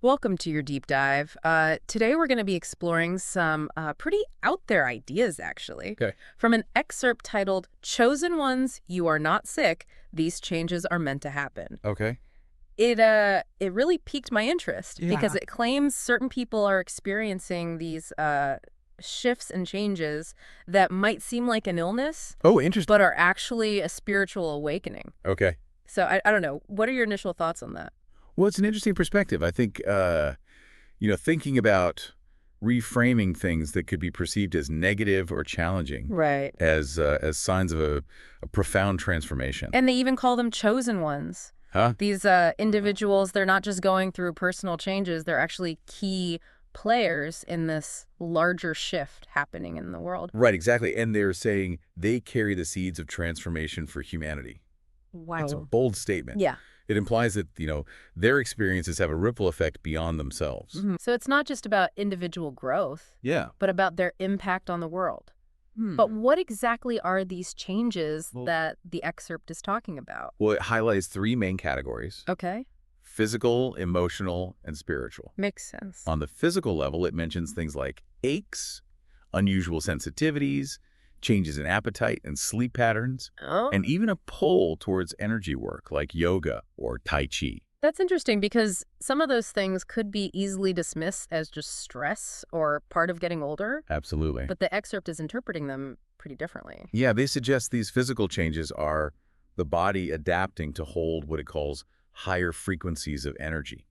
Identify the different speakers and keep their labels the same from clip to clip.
Speaker 1: Welcome to your deep dive. Today we're going to be exploring some pretty out there ideas, actually,
Speaker 2: Okay.
Speaker 1: from an excerpt titled Chosen Ones, You Are Not Sick. These changes are meant to happen.
Speaker 2: Okay.
Speaker 1: It really piqued my interest because
Speaker 2: Yeah.
Speaker 1: it claims certain people are experiencing these shifts and changes that might seem like an illness,
Speaker 2: Oh, interesting.
Speaker 1: but are actually a spiritual awakening.
Speaker 2: Okay.
Speaker 1: So I don't know. What are your initial thoughts on that?
Speaker 2: Well, it's an interesting perspective. I think, thinking about reframing things that could be perceived as negative or challenging
Speaker 1: Right.
Speaker 2: as signs of a profound transformation.
Speaker 1: And they even call them chosen ones.
Speaker 2: Huh?
Speaker 1: These individuals, they're not just going through personal changes, they're actually key players in this larger shift happening in the world.
Speaker 2: Right, exactly. And they're saying they carry the seeds of transformation for humanity. It's a
Speaker 1: Wow.
Speaker 2: bold statement.
Speaker 1: Yeah.
Speaker 2: It implies that, their experiences have a ripple effect beyond themselves.
Speaker 1: So it's not just about individual growth,
Speaker 2: Yeah.
Speaker 1: but about their impact on the world. But what exactly are these changes
Speaker 2: Well-
Speaker 1: that the excerpt is talking about?
Speaker 2: Well, it highlights three main categories:
Speaker 1: Okay.
Speaker 2: physical, emotional, and spiritual.
Speaker 1: Makes sense.
Speaker 2: On the physical level, it mentions things like aches, unusual sensitivities, changes in appetite and sleep patterns,
Speaker 1: Oh.
Speaker 2: and even a pull towards energy work like yoga or Tai Chi.
Speaker 1: That's interesting because some of those things could be easily dismissed as just stress or part of getting older,
Speaker 2: Absolutely.
Speaker 1: but the excerpt is interpreting them pretty differently.
Speaker 2: Yeah, they suggest these physical changes are the body adapting to hold what it calls higher frequencies of energy.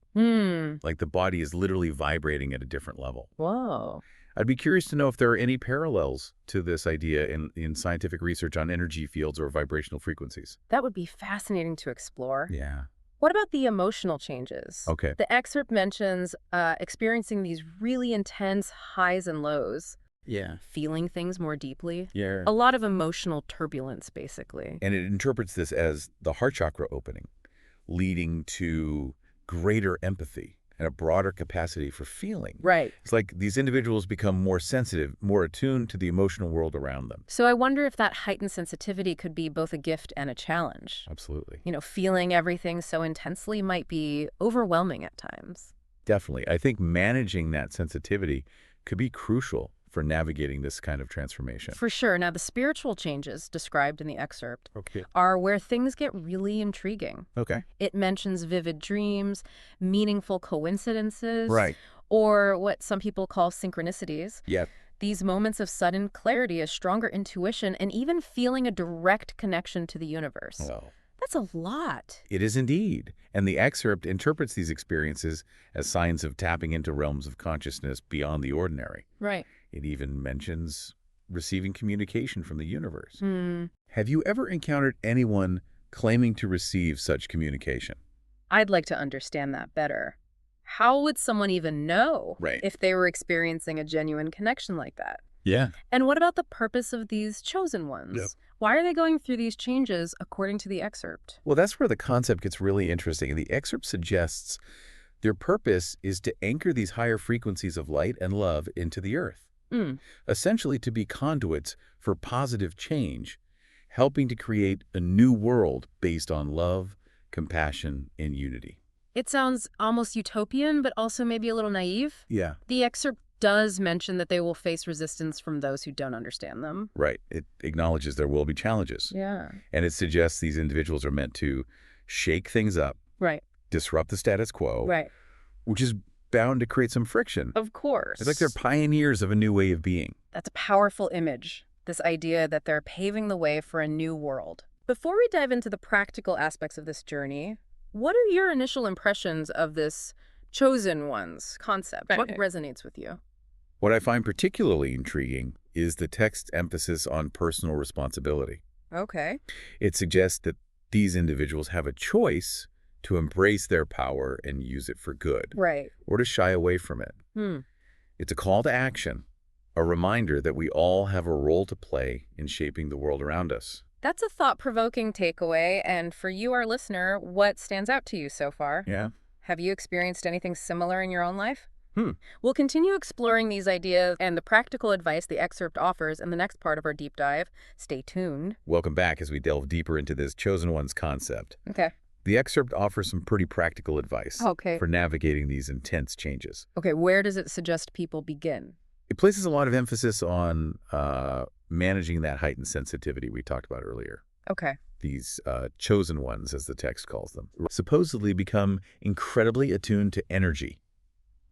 Speaker 2: Like the body is literally vibrating at a different level.
Speaker 1: Whoa.
Speaker 2: I'd be curious to know if there are any parallels to this idea in scientific research on energy fields or vibrational frequencies.
Speaker 1: That would be fascinating to explore.
Speaker 2: Yeah.
Speaker 1: What about the emotional changes?
Speaker 2: Okay.
Speaker 1: The excerpt mentions experiencing these really intense highs and lows,
Speaker 2: Yeah.
Speaker 1: feeling things more deeply.
Speaker 2: Yeah.
Speaker 1: A lot of emotional turbulence, basically.
Speaker 2: And it interprets this as the heart chakra opening, leading to greater empathy and a broader capacity for feeling.
Speaker 1: Right.
Speaker 2: It's like these individuals become more sensitive, more attuned to the emotional world around them.
Speaker 1: So I wonder if that heightened sensitivity could be both a gift and a challenge.
Speaker 2: Absolutely.
Speaker 1: Feeling everything so intensely might be overwhelming at times.
Speaker 2: Definitely. I think managing that sensitivity could be crucial for navigating this kind of transformation.
Speaker 1: For sure. Now, the spiritual changes described in the excerpt
Speaker 2: Okay.
Speaker 1: are where things get really intriguing.
Speaker 2: Okay.
Speaker 1: It mentions vivid dreams, meaningful coincidences,
Speaker 2: Right.
Speaker 1: or what some people call synchronicities.
Speaker 2: Yeah.
Speaker 1: These moments of sudden clarity, a stronger intuition, and even feeling a direct connection to the universe.
Speaker 2: Well,
Speaker 1: That's a lot.
Speaker 2: it is indeed. And the excerpt interprets these experiences as signs of tapping into realms of consciousness beyond the ordinary.
Speaker 1: Right.
Speaker 2: It even mentions receiving communication from the universe. Have you ever encountered anyone claiming to receive such communication?
Speaker 1: I'd like to understand that better. How would someone even know
Speaker 2: Right.
Speaker 1: if they were experiencing a genuine connection like that?
Speaker 2: Yeah.
Speaker 1: And what about the purpose of these chosen ones?
Speaker 2: Yep.
Speaker 1: Why are they going through these changes according to the excerpt?
Speaker 2: Well, that's where the concept gets really interesting. The excerpt suggests their purpose is to anchor these higher frequencies of light and love into the earth, essentially to be conduits for positive change, helping to create a new world based on love, compassion, and unity.
Speaker 1: It sounds almost utopian, but also maybe a little naive.
Speaker 2: Yeah.
Speaker 1: The excerpt does mention that they will face resistance from those who don't understand them.
Speaker 2: Right. It acknowledges there will be challenges.
Speaker 1: Yeah.
Speaker 2: And it suggests these individuals are meant to shake things up,
Speaker 1: Right.
Speaker 2: disrupt the status quo,
Speaker 1: Right.
Speaker 2: which is bound to create some friction.
Speaker 1: Of course.
Speaker 2: It's like they're pioneers of a new way of being.
Speaker 1: That's a powerful image, this idea that they're paving the way for a new world. Before we dive into the practical aspects of this journey, what are your initial impressions of this chosen ones concept? What
Speaker 2: Right.
Speaker 1: resonates with you?
Speaker 2: What I find particularly intriguing is the text's emphasis on personal responsibility.
Speaker 1: Okay.
Speaker 2: It suggests that these individuals have a choice to embrace their power and use it for good,
Speaker 1: Right.
Speaker 2: or to shy away from it. It's a call to action, a reminder that we all have a role to play in shaping the world around us.
Speaker 1: That's a thought-provoking takeaway. And for you, our listener, what stands out to you so far?
Speaker 2: Yeah.
Speaker 1: Have you experienced anything similar in your own life? We'll continue exploring these ideas and the practical advice the excerpt offers in the next part of our deep dive. Stay tuned.
Speaker 2: Welcome back as we delve deeper into this chosen ones concept.
Speaker 1: Okay.
Speaker 2: The excerpt offers some pretty practical advice
Speaker 1: Okay.
Speaker 2: for navigating these intense changes.
Speaker 1: Okay, where does it suggest people begin?
Speaker 2: It places a lot of emphasis on managing that heightened sensitivity we talked about earlier.
Speaker 1: Okay.
Speaker 2: These chosen ones, as the text calls them, supposedly become incredibly attuned to energy,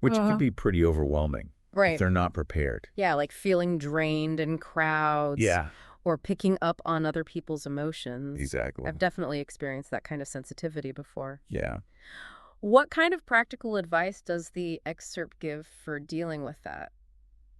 Speaker 2: which can be pretty overwhelming if
Speaker 1: Right.
Speaker 2: they're not prepared.
Speaker 1: Yeah, like feeling drained in crowds.
Speaker 2: Yeah,
Speaker 1: Or picking up on other people's emotions.
Speaker 2: exactly.
Speaker 1: I've definitely experienced that kind of sensitivity before.
Speaker 2: Yeah.
Speaker 1: What kind of practical advice does the excerpt give for dealing with that?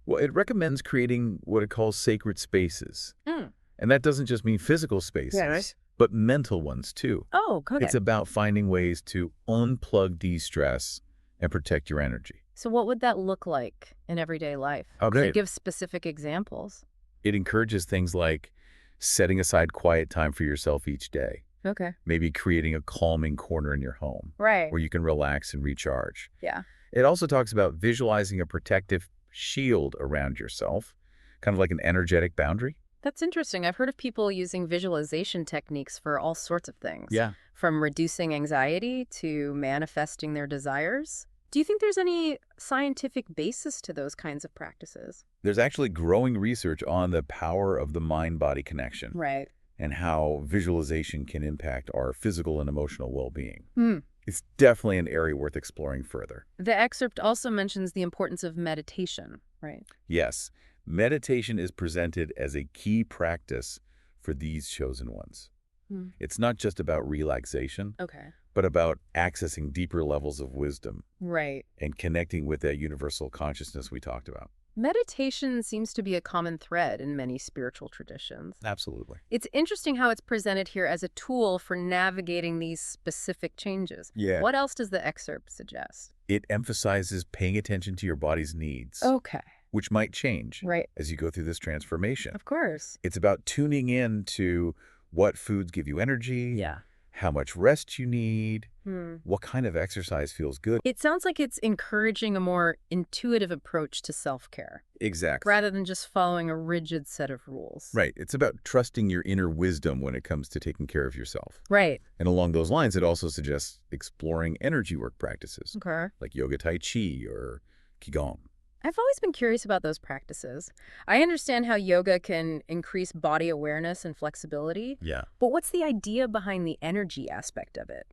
Speaker 2: Well, it recommends creating what it calls sacred spaces.
Speaker 1: Mm.
Speaker 2: And that doesn't just mean physical spaces,
Speaker 1: right.
Speaker 2: but mental ones too.
Speaker 1: Oh, okay.
Speaker 2: It's about finding ways to unplug de-stress and protect your energy.
Speaker 1: So what would that look like in everyday life?
Speaker 2: Oh,
Speaker 1: Could you
Speaker 2: great.
Speaker 1: give specific examples?
Speaker 2: It encourages things like setting aside quiet time for yourself each day,
Speaker 1: Okay.
Speaker 2: maybe creating a calming corner in your home
Speaker 1: Right.
Speaker 2: where you can relax and recharge.
Speaker 1: Yeah.
Speaker 2: It also talks about visualizing a protective shield around yourself, kind of like an energetic boundary.
Speaker 1: That's interesting. I've heard of people using visualization techniques for all sorts of things.
Speaker 2: Yeah.
Speaker 1: From reducing anxiety to manifesting their desires. Do you think there's any scientific basis to those kinds of practices?
Speaker 2: There's actually growing research on the power of the mind-body connection
Speaker 1: Right.
Speaker 2: and how visualization can impact our physical and emotional well-being.
Speaker 1: Hmm.
Speaker 2: It's definitely an area worth exploring further.
Speaker 1: The excerpt also mentions the importance of meditation, right?
Speaker 2: Yes, meditation is presented as a key practice for these chosen ones.
Speaker 1: Hmm.
Speaker 2: It's not just about relaxation,
Speaker 1: Okay.
Speaker 2: but about accessing deeper levels of wisdom
Speaker 1: Right.
Speaker 2: and connecting with that universal consciousness we talked about.
Speaker 1: Meditation seems to be a common thread in many spiritual traditions.
Speaker 2: Absolutely.
Speaker 1: It's interesting how it's presented here as a tool for navigating these specific changes.
Speaker 2: Yeah.
Speaker 1: What else does the excerpt suggest?
Speaker 2: It emphasizes paying attention to your body's needs,
Speaker 1: Okay.
Speaker 2: which might change
Speaker 1: Right.
Speaker 2: as you go through this transformation.
Speaker 1: Of course.
Speaker 2: It's about tuning in to what foods give you energy,
Speaker 1: Yeah.
Speaker 2: how much rest you need,
Speaker 1: Hmm.
Speaker 2: what kind of exercise feels good.
Speaker 1: It sounds like it's encouraging a more intuitive approach to self-care,
Speaker 2: Exactly.
Speaker 1: rather than just following a rigid set of rules.
Speaker 2: Right. It's about trusting your inner wisdom when it comes to taking care of yourself.
Speaker 1: Right.
Speaker 2: And along those lines, it also suggests exploring energy work practices
Speaker 1: Okay.
Speaker 2: like yoga tai chi or qigong.
Speaker 1: I've always been curious about those practices. I understand how yoga can increase body awareness and flexibility,
Speaker 2: Yeah.
Speaker 1: but what's the idea behind the energy aspect of it?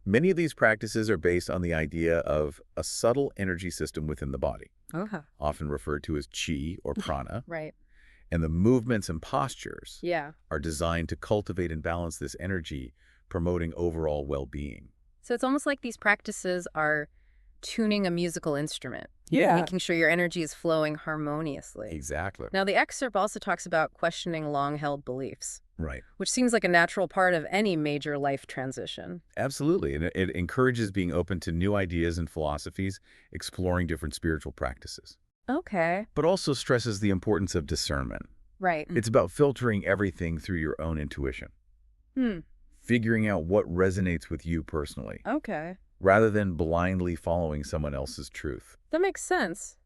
Speaker 2: Many of these practices are based on the idea of a subtle energy system within the body,
Speaker 1: Okay.
Speaker 2: often referred to as chi or prana,
Speaker 1: Right.
Speaker 2: and the movements and postures
Speaker 1: Yeah.
Speaker 2: are designed to cultivate and balance this energy, promoting overall well-being.
Speaker 1: So it's almost like these practices are tuning a musical instrument,
Speaker 2: Yeah.
Speaker 1: making sure your energy is flowing harmoniously.
Speaker 2: Exactly.
Speaker 1: Now, the excerpt also talks about questioning long-held beliefs,
Speaker 2: Right.
Speaker 1: which seems like a natural part of any major life transition.
Speaker 2: Absolutely. And it encourages being open to new ideas and philosophies, exploring different spiritual practices,
Speaker 1: Okay.
Speaker 2: but also stresses the importance of discernment.
Speaker 1: Right.
Speaker 2: It's about filtering everything through your own intuition,
Speaker 1: Hmm.
Speaker 2: figuring out what resonates with you personally,
Speaker 1: Okay.
Speaker 2: rather than blindly following someone else's truth.
Speaker 1: That makes sense.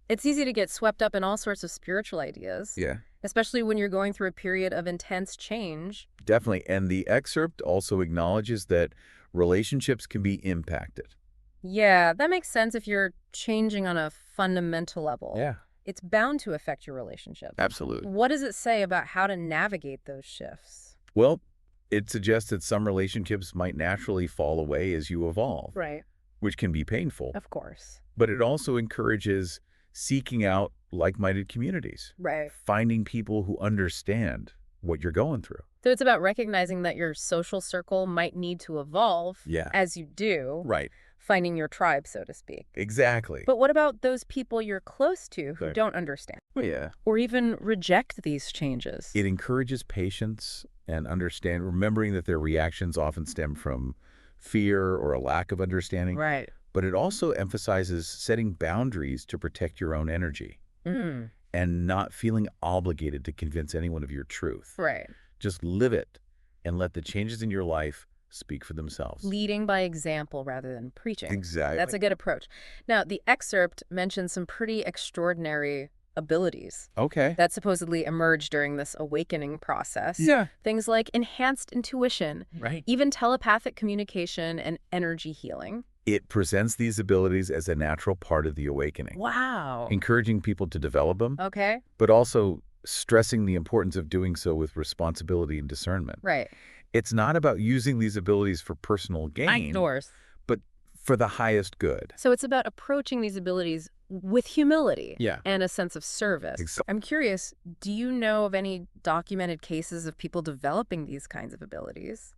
Speaker 1: It's easy to get swept up in all sorts of spiritual ideas,
Speaker 2: Yeah,
Speaker 1: especially when you're going through a period of intense change.
Speaker 2: definitely. And the excerpt also acknowledges that relationships can be impacted.
Speaker 1: Yeah, that makes sense if you're changing on a fundamental level.
Speaker 2: Yeah,
Speaker 1: It's bound to affect your relationship.
Speaker 2: absolutely.
Speaker 1: What does it say about how to navigate those shifts?
Speaker 2: Well, it suggests that some relationships might naturally fall away as you evolve,
Speaker 1: Right.
Speaker 2: which can be painful.
Speaker 1: Of course.
Speaker 2: But it also encourages seeking out like-minded communities,
Speaker 1: Right.
Speaker 2: finding people who understand what you're going through.
Speaker 1: So it's about recognizing that your social circle might need to evolve
Speaker 2: Yeah.
Speaker 1: as you do,
Speaker 2: Right.
Speaker 1: finding your tribe, so to speak.
Speaker 2: Exactly.
Speaker 1: But what about those people you're close to who
Speaker 2: Right.
Speaker 1: don't understand
Speaker 2: Well, yeah.
Speaker 1: or even reject these changes?
Speaker 2: It encourages patience and remembering that their reactions often stem from fear or a lack of understanding.
Speaker 1: Right.
Speaker 2: But it also emphasizes setting boundaries to protect your own energy
Speaker 1: Mm.
Speaker 2: and not feeling obligated to convince anyone of your truth.
Speaker 1: Right.
Speaker 2: Just live it and let the changes in your life speak for themselves.
Speaker 1: Leading by example rather than preaching.
Speaker 2: Exactly.
Speaker 1: That's a good approach. Now, the excerpt mentions some pretty extraordinary abilities
Speaker 2: Okay.
Speaker 1: that supposedly emerge during this awakening process.
Speaker 2: Yeah.
Speaker 1: Things like enhanced intuition,
Speaker 2: Right.
Speaker 1: even telepathic communication and energy healing.
Speaker 2: It presents these abilities as a natural part of the awakening,
Speaker 1: Wow.
Speaker 2: encouraging people to develop them,
Speaker 1: Okay.
Speaker 2: but also stressing the importance of doing so with responsibility and discernment.
Speaker 1: Right.
Speaker 2: It's not about using these abilities for personal gain,
Speaker 1: Outdoors.
Speaker 2: but for the highest good.
Speaker 1: So it's about approaching these abilities with humility
Speaker 2: Yeah.
Speaker 1: and a sense of service. I'm curious, do you know of any documented cases of people developing these kinds of abilities?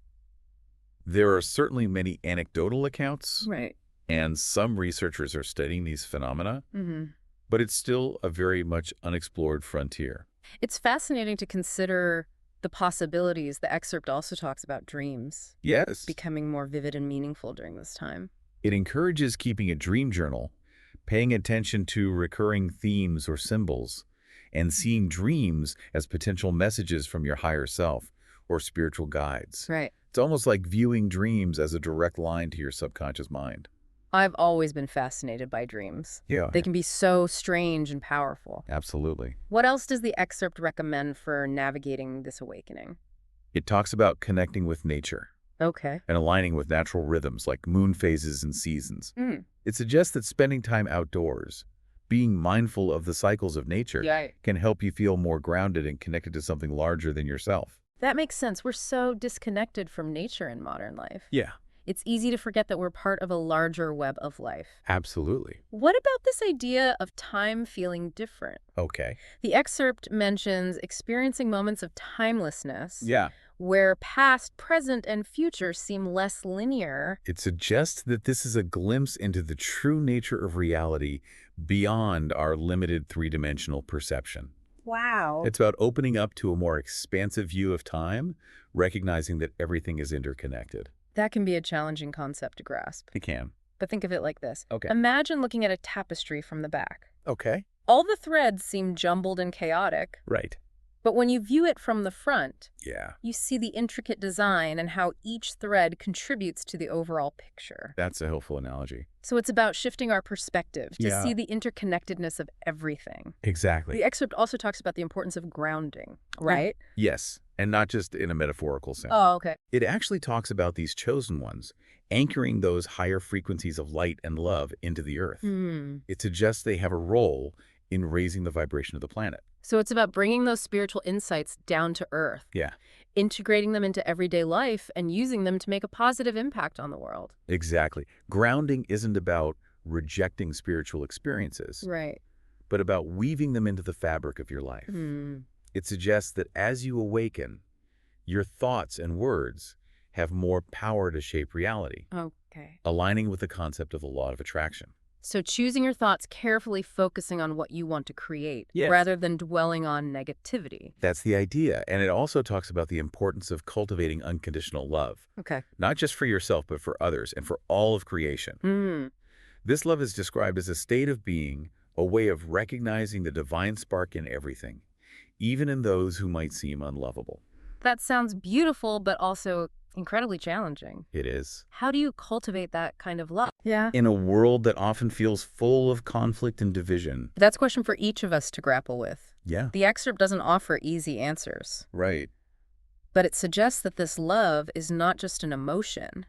Speaker 2: There are certainly many anecdotal accounts,
Speaker 1: Right.
Speaker 2: and some researchers are studying these phenomena,
Speaker 1: Mm-hmm.
Speaker 2: but it's still a very much unexplored frontier.
Speaker 1: It's fascinating to consider the possibilities. The excerpt also talks about dreams
Speaker 2: Yes.
Speaker 1: becoming more vivid and meaningful during this time.
Speaker 2: It encourages keeping a dream journal, paying attention to recurring themes or symbols, and seeing dreams as potential messages from your higher self or spiritual guides.
Speaker 1: Right.
Speaker 2: It's almost like viewing dreams as a direct line to your subconscious mind.
Speaker 1: I've always been fascinated by dreams.
Speaker 2: Yeah.
Speaker 1: They can be so strange and powerful.
Speaker 2: Absolutely.
Speaker 1: What else does the excerpt recommend for navigating this awakening?
Speaker 2: It talks about connecting with nature
Speaker 1: Okay.
Speaker 2: and aligning with natural rhythms like moon phases and seasons.
Speaker 1: Mm.
Speaker 2: It suggests that spending time outdoors, being mindful of the cycles of nature,
Speaker 1: Yeah.
Speaker 2: can help you feel more grounded and connected to something larger than yourself.
Speaker 1: That makes sense. We're so disconnected from nature in modern life.
Speaker 2: Yeah,
Speaker 1: It's easy to forget that we're part of a larger web of life.
Speaker 2: absolutely.
Speaker 1: What about this idea of time feeling different?
Speaker 2: Okay.
Speaker 1: The excerpt mentions experiencing moments of timelessness
Speaker 2: Yeah.
Speaker 1: where past, present, and future seem less linear.
Speaker 2: It suggests that this is a glimpse into the true nature of reality beyond our limited three-dimensional perception.
Speaker 1: Wow.
Speaker 2: It's about opening up to a more expansive view of time, recognizing that everything is interconnected.
Speaker 1: That can be a challenging concept to grasp.
Speaker 2: It can.
Speaker 1: But think of it like this.
Speaker 2: Okay.
Speaker 1: Imagine looking at a tapestry from the back.
Speaker 2: Okay.
Speaker 1: All the threads seem jumbled and chaotic,
Speaker 2: Right.
Speaker 1: but when you view it from the front,
Speaker 2: Yeah.
Speaker 1: you see the intricate design and how each thread contributes to the overall picture.
Speaker 2: That's a helpful analogy.
Speaker 1: So it's about shifting our perspective to
Speaker 2: Yeah.
Speaker 1: see the interconnectedness of everything.
Speaker 2: Exactly.
Speaker 1: The excerpt also talks about the importance of grounding, right?
Speaker 2: Yes, and not just in a metaphorical sense.
Speaker 1: Oh, okay.
Speaker 2: It actually talks about these chosen ones, anchoring those higher frequencies of light and love into the earth.
Speaker 1: Hmm.
Speaker 2: It suggests they have a role in raising the vibration of the planet.
Speaker 1: So it's about bringing those spiritual insights down to earth,
Speaker 2: Yeah,
Speaker 1: integrating them into everyday life, and using them to make a positive impact on the world.
Speaker 2: exactly. Grounding isn't about rejecting spiritual experiences,
Speaker 1: Right.
Speaker 2: but about weaving them into the fabric of your life.
Speaker 1: Hmm.
Speaker 2: It suggests that as you awaken, your thoughts and words have more power to shape reality,
Speaker 1: Okay.
Speaker 2: aligning with the concept of the law of attraction.
Speaker 1: So choosing your thoughts carefully, focusing on what you want to create,
Speaker 2: Yes.
Speaker 1: rather than dwelling on negativity.
Speaker 2: That's the idea, and it also talks about the importance of cultivating unconditional love,
Speaker 1: Okay.
Speaker 2: not just for yourself, but for others and for all of creation.
Speaker 1: Hmm.
Speaker 2: This love is described as a state of being, a way of recognizing the divine spark in everything, even in those who might seem unlovable.
Speaker 1: That sounds beautiful, but also incredibly challenging.
Speaker 2: It is.
Speaker 1: How do you cultivate that kind of love? Yeah.
Speaker 2: In a world that often feels full of conflict and division.
Speaker 1: That's a question for each of us to grapple with.
Speaker 2: Yeah.
Speaker 1: The excerpt doesn't offer easy answers,
Speaker 2: Right.
Speaker 1: but it suggests that this love is not just an emotion.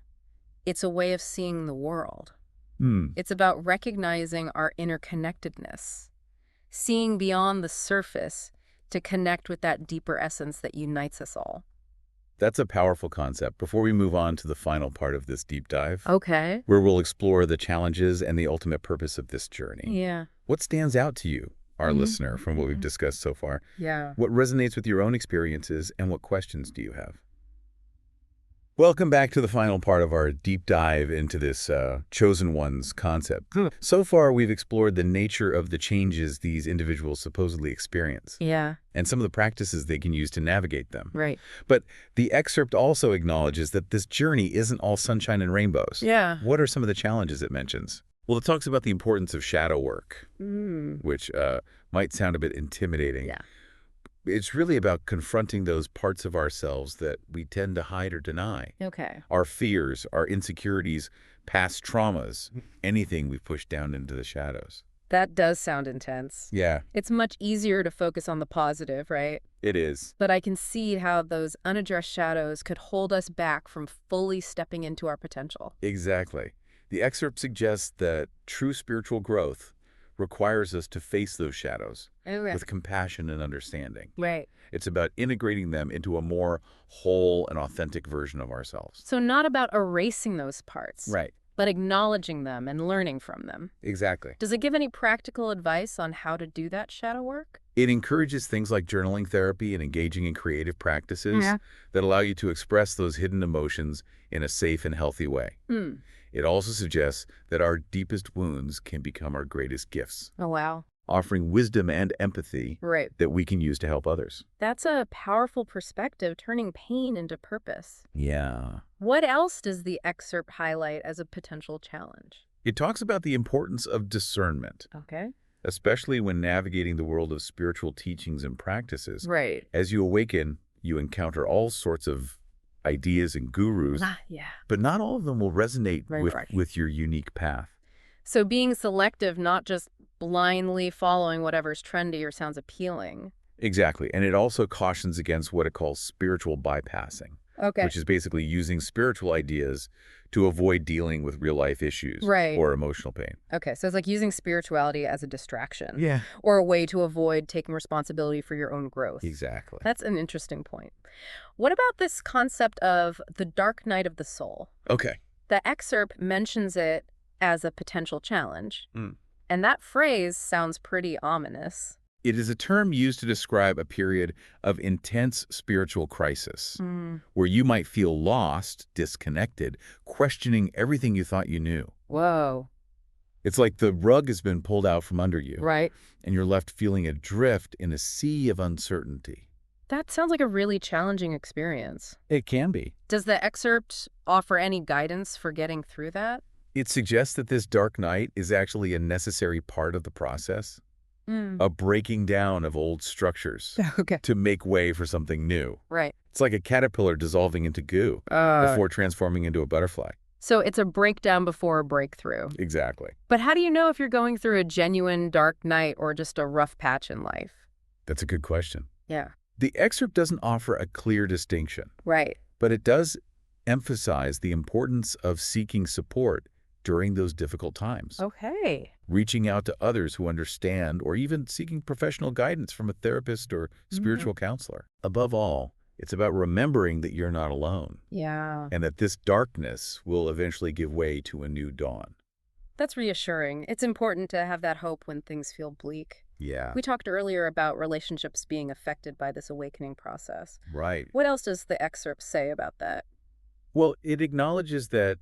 Speaker 1: It's a way of seeing the world. It's about recognizing our interconnectedness, seeing beyond the surface to connect with that deeper essence that unites us all.
Speaker 2: That's a powerful concept. Before we move on to the final part of this deep dive,
Speaker 1: Okay.
Speaker 2: where we'll explore the challenges and the ultimate purpose of this journey.
Speaker 1: Yeah.
Speaker 2: What stands out to you, our
Speaker 1: Mhm.
Speaker 2: listener, from what we've discussed so far?
Speaker 1: Yeah.
Speaker 2: What resonates with your own experiences, and what questions do you have? Welcome back to the final part of our deep dive into this chosen ones concept. So far, we've explored the nature of the changes these individuals supposedly experience
Speaker 1: Yeah.
Speaker 2: and some of the practices they can use to navigate them.
Speaker 1: Right.
Speaker 2: But the excerpt also acknowledges that this journey isn't all sunshine and rainbows.
Speaker 1: Yeah.
Speaker 2: What are some of the challenges it mentions? Well, it talks about the importance of shadow work, which might sound a bit intimidating.
Speaker 1: Yeah.
Speaker 2: It's really about confronting those parts of ourselves that we tend to hide or deny.
Speaker 1: Okay.
Speaker 2: Our fears, our insecurities, past traumas, anything we've pushed down into the shadows.
Speaker 1: That does sound intense.
Speaker 2: Yeah,
Speaker 1: It's much easier to focus on the positive, right?
Speaker 2: it is.
Speaker 1: But I can see how those unaddressed shadows could hold us back from fully stepping into our potential.
Speaker 2: Exactly. The excerpt suggests that true spiritual growth requires us to face those shadows
Speaker 1: Okay.
Speaker 2: with compassion and understanding.
Speaker 1: Right.
Speaker 2: It's about integrating them into a more whole and authentic version of ourselves.
Speaker 1: So not about erasing those parts,
Speaker 2: Right.
Speaker 1: but acknowledging them and learning from them.
Speaker 2: Exactly.
Speaker 1: Does it give any practical advice on how to do that shadow work?
Speaker 2: It encourages things like journaling therapy and engaging in creative practices
Speaker 1: Yeah.
Speaker 2: that allow you to express those hidden emotions in a safe and healthy way.
Speaker 1: Hmm.
Speaker 2: It also suggests that our deepest wounds can become our greatest gifts,
Speaker 1: Oh, wow.
Speaker 2: offering wisdom and empathy
Speaker 1: Right.
Speaker 2: that we can use to help others.
Speaker 1: That's a powerful perspective, turning pain into purpose.
Speaker 2: Yeah.
Speaker 1: What else does the excerpt highlight as a potential challenge?
Speaker 2: It talks about the importance of discernment,
Speaker 1: Okay.
Speaker 2: especially when navigating the world of spiritual teachings and practices.
Speaker 1: Right.
Speaker 2: As you awaken, you encounter all sorts of ideas and gurus,
Speaker 1: Yeah.
Speaker 2: but not all of them will resonate
Speaker 1: Right.
Speaker 2: with your unique path.
Speaker 1: So being selective, not just blindly following whatever's trendy or sounds appealing.
Speaker 2: Exactly. And it also cautions against what it calls spiritual bypassing,
Speaker 1: Okay.
Speaker 2: which is basically using spiritual ideas to avoid dealing with real-life issues
Speaker 1: Right.
Speaker 2: or emotional pain.
Speaker 1: Okay, so it's like using spirituality as a distraction.
Speaker 2: Yeah.
Speaker 1: Or a way to avoid taking responsibility for your own growth.
Speaker 2: Exactly.
Speaker 1: That's an interesting point. What about this concept of the dark night of the soul?
Speaker 2: Okay.
Speaker 1: The excerpt mentions it as a potential challenge.
Speaker 2: Mm.
Speaker 1: And that phrase sounds pretty ominous.
Speaker 2: It is a term used to describe a period of intense spiritual crisis, where you might feel lost, disconnected, questioning everything you thought you knew.
Speaker 1: Whoa.
Speaker 2: It's like the rug has been pulled out from under you,
Speaker 1: Right.
Speaker 2: and you're left feeling adrift in a sea of uncertainty.
Speaker 1: That sounds like a really challenging experience.
Speaker 2: It can be.
Speaker 1: Does the excerpt offer any guidance for getting through that?
Speaker 2: It suggests that this dark night is actually a necessary part of the process, a breaking down of old structures
Speaker 1: Okay.
Speaker 2: to make way for something new.
Speaker 1: Right.
Speaker 2: It's like a caterpillar dissolving into goo before transforming into a butterfly.
Speaker 1: So it's a breakdown before a breakthrough.
Speaker 2: Exactly.
Speaker 1: But how do you know if you're going through a genuine dark night or just a rough patch in life?
Speaker 2: That's a good question.
Speaker 1: Yeah.
Speaker 2: The excerpt doesn't offer a clear distinction,
Speaker 1: Right.
Speaker 2: but it does emphasize the importance of seeking support during those difficult times.
Speaker 1: Okay.
Speaker 2: Reaching out to others who understand, or even seeking professional guidance from a therapist or spiritual counselor. Above all, it's about remembering that you're not alone,
Speaker 1: Yeah.
Speaker 2: and that this darkness will eventually give way to a new dawn.
Speaker 1: That's reassuring. It's important to have that hope when things feel bleak.
Speaker 2: Yeah,
Speaker 1: We talked earlier about relationships being affected by this awakening process.
Speaker 2: right.
Speaker 1: What else does the excerpt say about that?
Speaker 2: Well, it acknowledges that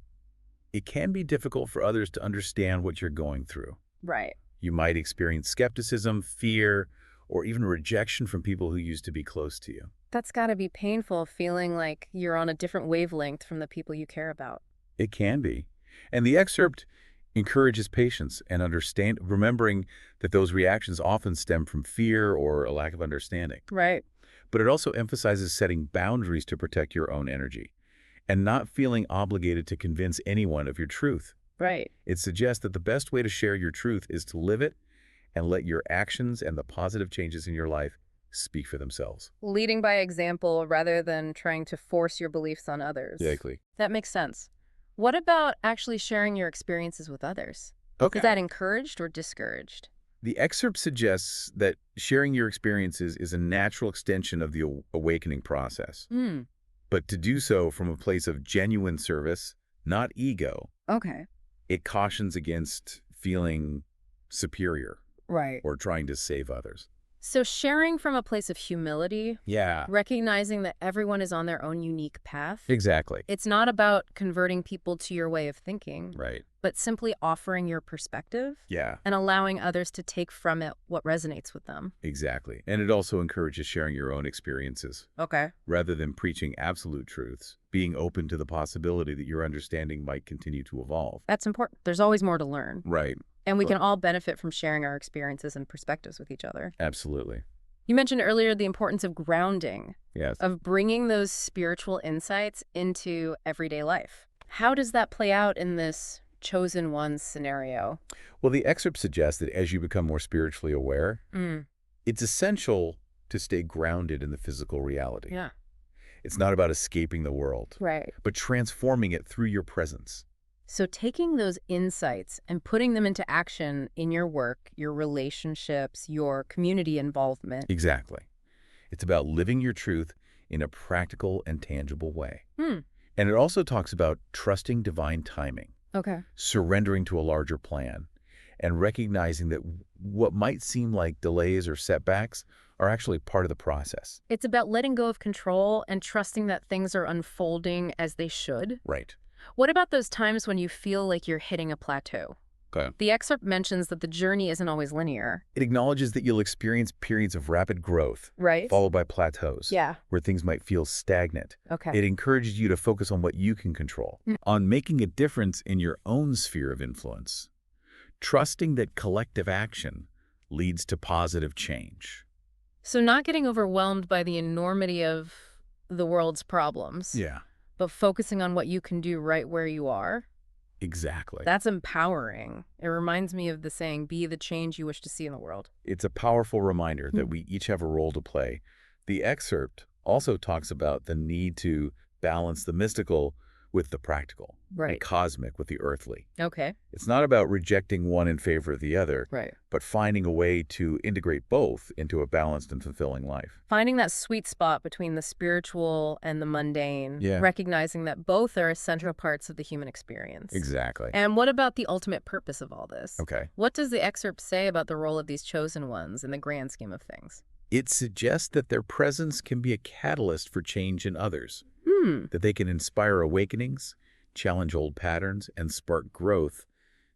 Speaker 2: it can be difficult for others to understand what you're going through.
Speaker 1: Right.
Speaker 2: You might experience skepticism, fear, or even rejection from people who used to be close to you.
Speaker 1: That's got to be painful, feeling like you're on a different wavelength from the people you care about.
Speaker 2: It can be. And the excerpt encourages patience and remembering that those reactions often stem from fear or a lack of understanding.
Speaker 1: Right.
Speaker 2: But it also emphasizes setting boundaries to protect your own energy and not feeling obligated to convince anyone of your truth.
Speaker 1: Right.
Speaker 2: It suggests that the best way to share your truth is to live it and let your actions and the positive changes in your life speak for themselves.
Speaker 1: Leading by example rather than trying to force your beliefs on others.
Speaker 2: Exactly.
Speaker 1: That makes sense. What about actually sharing your experiences with others?
Speaker 2: Okay.
Speaker 1: Is that encouraged or discouraged?
Speaker 2: The excerpt suggests that sharing your experiences is a natural extension of the awakening process, but to do so from a place of genuine service, not ego.
Speaker 1: Okay.
Speaker 2: It cautions against feeling superior
Speaker 1: Right.
Speaker 2: or trying to save others.
Speaker 1: So sharing from a place of humility,
Speaker 2: Yeah,
Speaker 1: recognizing that everyone is on their own unique path.
Speaker 2: exactly.
Speaker 1: It's not about converting people to your way of thinking,
Speaker 2: Right.
Speaker 1: but simply offering your perspective
Speaker 2: Yeah,
Speaker 1: and allowing others to take from it what resonates with them.
Speaker 2: exactly. And it also encourages sharing your own experiences
Speaker 1: Okay.
Speaker 2: rather than preaching absolute truths, being open to the possibility that your understanding might continue to evolve.
Speaker 1: That's important. There's always more to learn.
Speaker 2: Right.
Speaker 1: And we can all benefit from sharing our experiences and perspectives with each other.
Speaker 2: Absolutely.
Speaker 1: You mentioned earlier the importance of grounding,
Speaker 2: Yes.
Speaker 1: of bringing those spiritual insights into everyday life. How does that play out in this chosen one scenario?
Speaker 2: Well, the excerpt suggests that as you become more spiritually aware,
Speaker 1: Mm,
Speaker 2: it's essential to stay grounded in the physical reality.
Speaker 1: yeah.
Speaker 2: It's not about escaping the world,
Speaker 1: Right.
Speaker 2: but transforming it through your presence.
Speaker 1: So taking those insights and putting them into action in your work, your relationships, your community involvement.
Speaker 2: Exactly. It's about living your truth in a practical and tangible way.
Speaker 1: Hmm.
Speaker 2: And it also talks about trusting divine timing,
Speaker 1: Okay.
Speaker 2: surrendering to a larger plan, and recognizing that what might seem like delays or setbacks are actually part of the process.
Speaker 1: It's about letting go of control and trusting that things are unfolding as they should.
Speaker 2: Right.
Speaker 1: What about those times when you feel like you're hitting a plateau?
Speaker 2: Okay.
Speaker 1: The excerpt mentions that the journey isn't always linear.
Speaker 2: It acknowledges that you'll experience periods of rapid growth,
Speaker 1: Right?
Speaker 2: followed by plateaus,
Speaker 1: Yeah.
Speaker 2: where things might feel stagnant.
Speaker 1: Okay.
Speaker 2: It encourages you to focus on what you can control, on making a difference in your own sphere of influence, trusting that collective action leads to positive change.
Speaker 1: So not getting overwhelmed by the enormity of the world's problems,
Speaker 2: Yeah,
Speaker 1: but focusing on what you can do right where you are.
Speaker 2: exactly.
Speaker 1: That's empowering. It reminds me of the saying, be the change you wish to see in the world.
Speaker 2: It's a powerful reminder that we each have a role to play. The excerpt also talks about the need to balance the mystical with the practical, and
Speaker 1: Right.
Speaker 2: cosmic with the earthly.
Speaker 1: Okay.
Speaker 2: It's not about rejecting one in favor of the other,
Speaker 1: Right.
Speaker 2: but finding a way to integrate both into a balanced and fulfilling life.
Speaker 1: Finding that sweet spot between the spiritual and the mundane,
Speaker 2: Yeah.
Speaker 1: recognizing that both are essential parts of the human experience.
Speaker 2: Exactly.
Speaker 1: And what about the ultimate purpose of all this?
Speaker 2: Okay.
Speaker 1: What does the excerpt say about the role of these chosen ones in the grand scheme of things?
Speaker 2: It suggests that their presence can be a catalyst for change in others, that they can inspire awakenings, challenge old patterns, and spark growth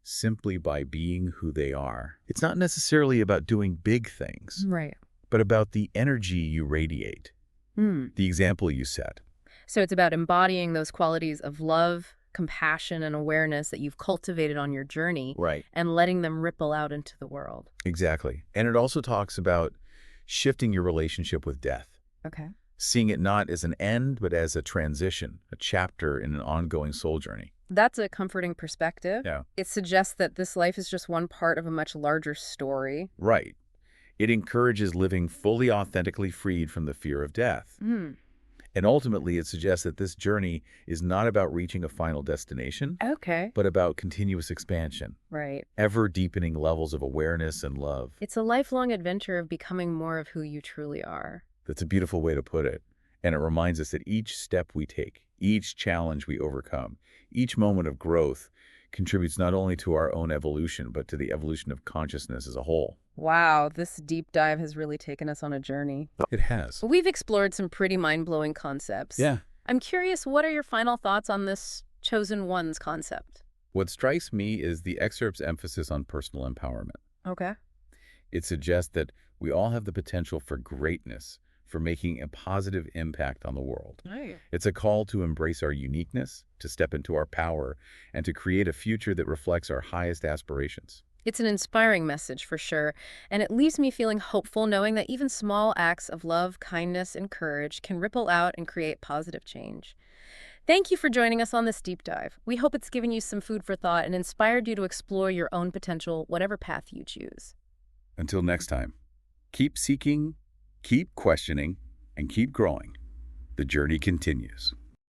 Speaker 2: simply by being who they are. It's not necessarily about doing big things,
Speaker 1: Right.
Speaker 2: but about the energy you radiate, the example you set.
Speaker 1: So it's about embodying those qualities of love, compassion, and awareness that you've cultivated on your journey
Speaker 2: Right.
Speaker 1: and letting them ripple out into the world.
Speaker 2: Exactly. And it also talks about shifting your relationship with death,
Speaker 1: Okay.
Speaker 2: seeing it not as an end, but as a transition, a chapter in an ongoing soul journey.
Speaker 1: That's a comforting perspective.
Speaker 2: Yeah.
Speaker 1: It suggests that this life is just one part of a much larger story.
Speaker 2: Right. It encourages living fully authentically freed from the fear of death. And ultimately, it suggests that this journey is not about reaching a final destination,
Speaker 1: Okay.
Speaker 2: but about continuous expansion,
Speaker 1: Right.
Speaker 2: ever deepening levels of awareness and love.
Speaker 1: It's a lifelong adventure of becoming more of who you truly are.
Speaker 2: That's a beautiful way to put it. And it reminds us that each step we take, each challenge we overcome, each moment of growth contributes not only to our own evolution, but to the evolution of consciousness as a whole.
Speaker 1: Wow, this deep dive has really taken us on a journey.
Speaker 2: It has.
Speaker 1: We've explored some pretty mind-blowing concepts.
Speaker 2: Yeah.
Speaker 1: I'm curious, what are your final thoughts on this chosen ones concept?
Speaker 2: What strikes me is the excerpt's emphasis on personal empowerment.
Speaker 1: Okay.
Speaker 2: It suggests that we all have the potential for greatness, for making a positive impact on the world.
Speaker 1: Right.
Speaker 2: It's a call to embrace our uniqueness, to step into our power, and to create a future that reflects our highest aspirations.
Speaker 1: It's an inspiring message for sure, and it leaves me feeling hopeful knowing that even small acts of love, kindness, and courage can ripple out and create positive change. Thank you for joining us on this deep dive. We hope it's given you some food for thought and inspired you to explore your own potential, whatever path you choose.
Speaker 2: Until next time, keep seeking, keep questioning, and keep growing. The journey continues.